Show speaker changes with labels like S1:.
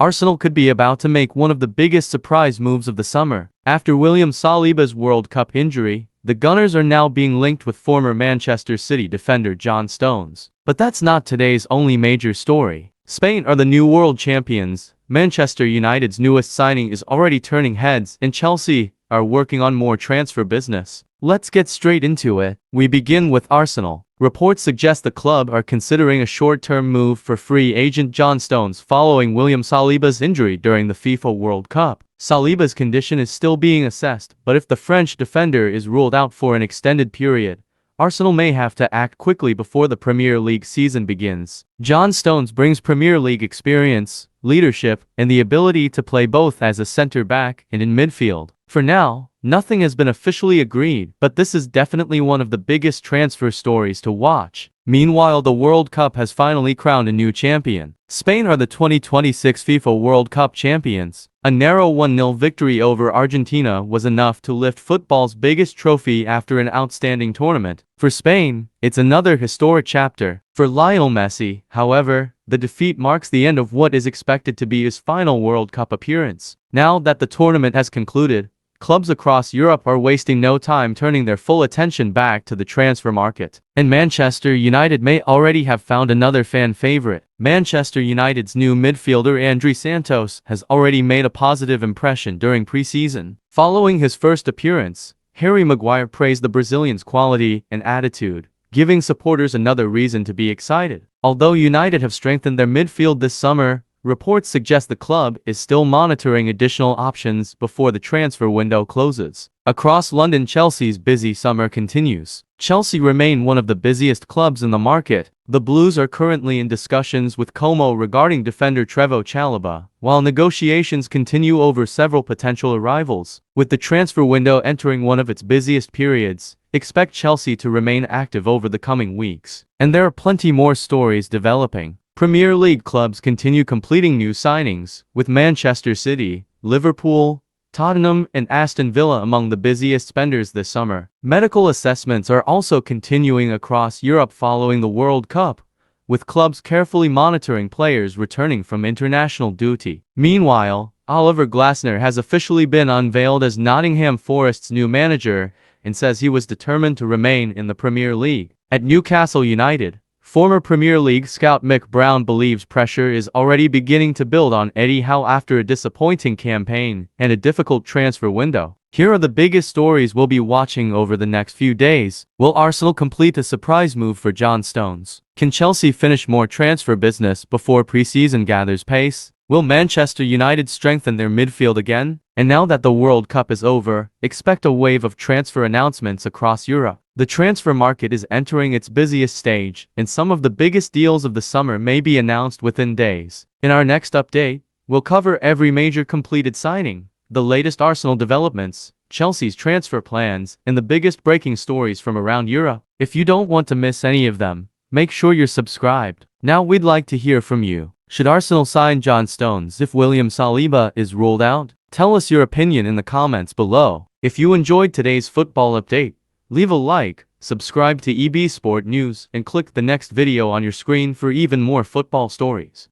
S1: Arsenal could be about to make one of the biggest surprise moves of the summer. After William Saliba's World Cup injury, the Gunners are now being linked with former Manchester City defender John Stones. But that's not today's only major story. Spain are the new world champions. Manchester United's newest signing is already turning heads, and Chelsea are working on more transfer business. Let's get straight into it. We begin with Arsenal. Reports suggest the club are considering a short-term move for free agent John Stones following William Saliba's injury during the FIFA World Cup. Saliba's condition is still being assessed, but if the French defender is ruled out for an extended period, Arsenal may have to act quickly before the Premier League season begins. John Stones brings Premier League experience, leadership, and the ability to play both as a centre-back and in midfield. For now, nothing has been officially agreed, but this is definitely one of the biggest transfer stories to watch. Meanwhile, the World Cup has finally crowned a new champion. Spain are the 2026 FIFA World Cup champions. A narrow 1-0 victory over Argentina was enough to lift football's biggest trophy after an outstanding tournament. For Spain, it's another historic chapter. For Lionel Messi, however, the defeat marks the end of what is expected to be his final World Cup appearance. Now that the tournament has concluded, clubs across Europe are wasting no time turning their full attention back to the transfer market. And Manchester United may already have found another fan favorite. Manchester United's new midfielder André Santos has already made a positive impression during pre-season. Following his first appearance, Harry Maguire praised the Brazilian's quality and attitude, giving supporters another reason to be excited. Although United have strengthened their midfield this summer, reports suggest the club is still monitoring additional options before the transfer window closes. Across London, Chelsea's busy summer continues. Chelsea remain one of the busiest clubs in the market. The Blues are currently in discussions with Como regarding defender Trevoh Chalobah, while negotiations continue over several potential arrivals. With the transfer window entering one of its busiest periods, expect Chelsea to remain active over the coming weeks. And there are plenty more stories developing. Premier League clubs continue completing new signings, with Manchester City, Liverpool, Tottenham, and Aston Villa among the busiest spenders this summer. Medical assessments are also continuing across Europe following the World Cup, with clubs carefully monitoring players returning from international duty. Meanwhile, Oliver Glasner has officially been unveiled as Nottingham Forest's new manager and says he was determined to remain in the Premier League. At Newcastle United, former Premier League scout Mick Brown believes pressure is already beginning to build on Eddie Howe after a disappointing campaign and a difficult transfer window. Here are the biggest stories we'll be watching over the next few days. Will Arsenal complete a surprise move for John Stones? Can Chelsea finish more transfer business before pre-season gathers pace? Will Manchester United strengthen their midfield again? And now that the World Cup is over, expect a wave of transfer announcements across Europe. The transfer market is entering its busiest stage, and some of the biggest deals of the summer may be announced within days. In our next update, we'll cover every major completed signing, the latest Arsenal developments, Chelsea's transfer plans, and the biggest breaking stories from around Europe. If you don't want to miss any of them, make sure you're subscribed. Now we'd like to hear from you. Should Arsenal sign John Stones if William Saliba is ruled out? Tell us your opinion in the comments below. If you enjoyed today's football update, leave a like, subscribe to EB Sport News, and click the next video on your screen for even more football stories.